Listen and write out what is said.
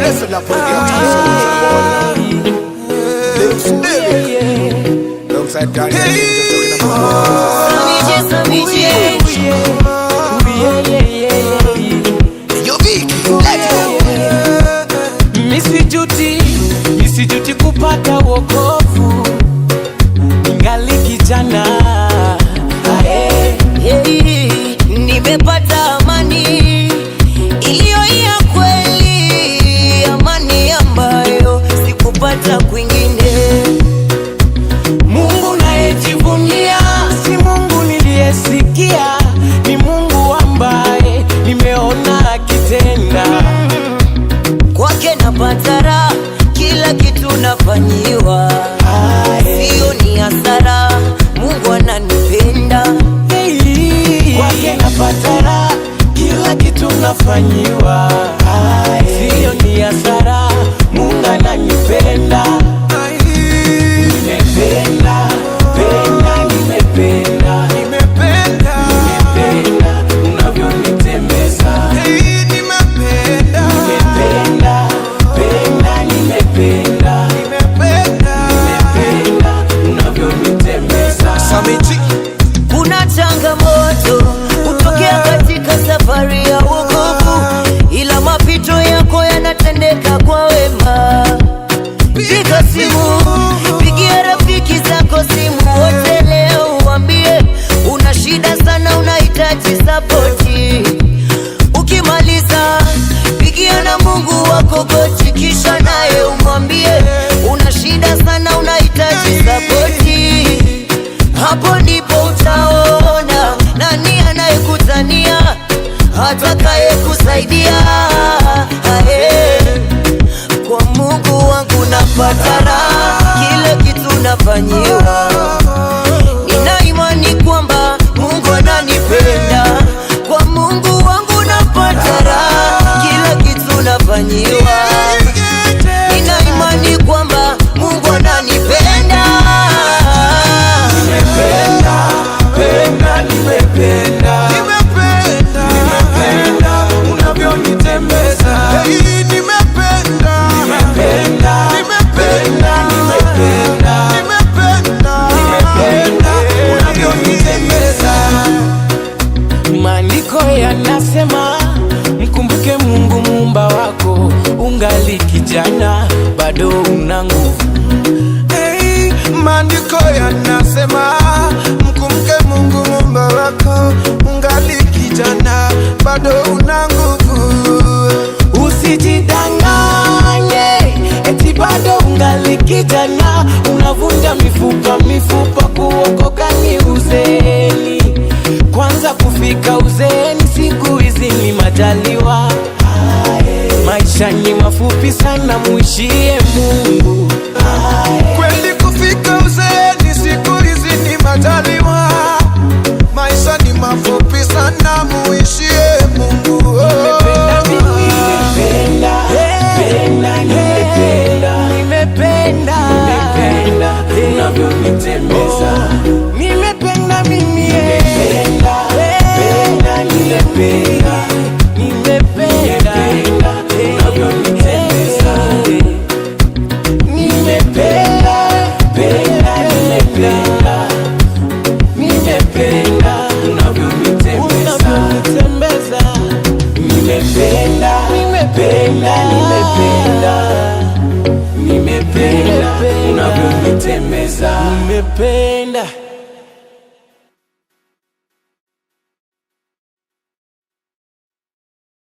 Listen up, alongside God. Misijuti kupata wokovu ningali kijana. Nimepata amani iliyo ya kweli, amani ambayo sikupata kwingine. Mungu nayejivunia si Mungu niliyesikia, ni Mungu ambaye nimeona akitenda. Kwake napata raha, kila kitu nafanyiwa, sio ni hasara. Mungu ananipenda. Kwake napata raha, kila kitu nafanyiwa, sio ni hasara. Mungu ananipenda. Nimependa, nimependa, nimependa unavyonitembeza. Nimependa, nimependa unavyonitembeza. Kuna changamoto kutokea katika safari ya wokovu, ila mapito yako yanatendeka kwa wema. Piga simu, pigia rafiki zako simu wote leo, uambie una shida sana, unahitaji sapoti. Ukimaliza pigia na Mungu wako goti, kisha naye umwambie una shida sana, unahitaji sapoti. Hapo ndipo utaona nani anayekutania, atakaye kusaidia. Kwa Mungu wangu napata raha, kila kitu nafanyiwa. Nina imani kwamba Mungu ananipenda. Kwa Mungu wangu napata raha, kila kitu nafanyiwa. Nina imani kwamba Mungu ananipenda. Maandiko yanasema mkumbuke Mungu muumba wako, ungali kijana bado una nguvu. Maandiko yanasema mkumbuke Mungu muumba wako, ungali kijana bado una nguvu. Usijidanganye eti bado ungali kijana, unavunja mifupa. Kuokoka ni uzeeni, kwanza kufika uzeeni siku hizi ni majaliwa. Maisha ni mafupi sana, muishie Mungu. Kweli kufika uzeeni siku hizi ni majaliwa. Maisha ni mafupi sana, muishie Mungu. Nimependa unavyonitembeza. Nimependa mimi, nimependa unavyonitembeza. Nimependa unavyonitembeza. Nimependa unavyonitembeza.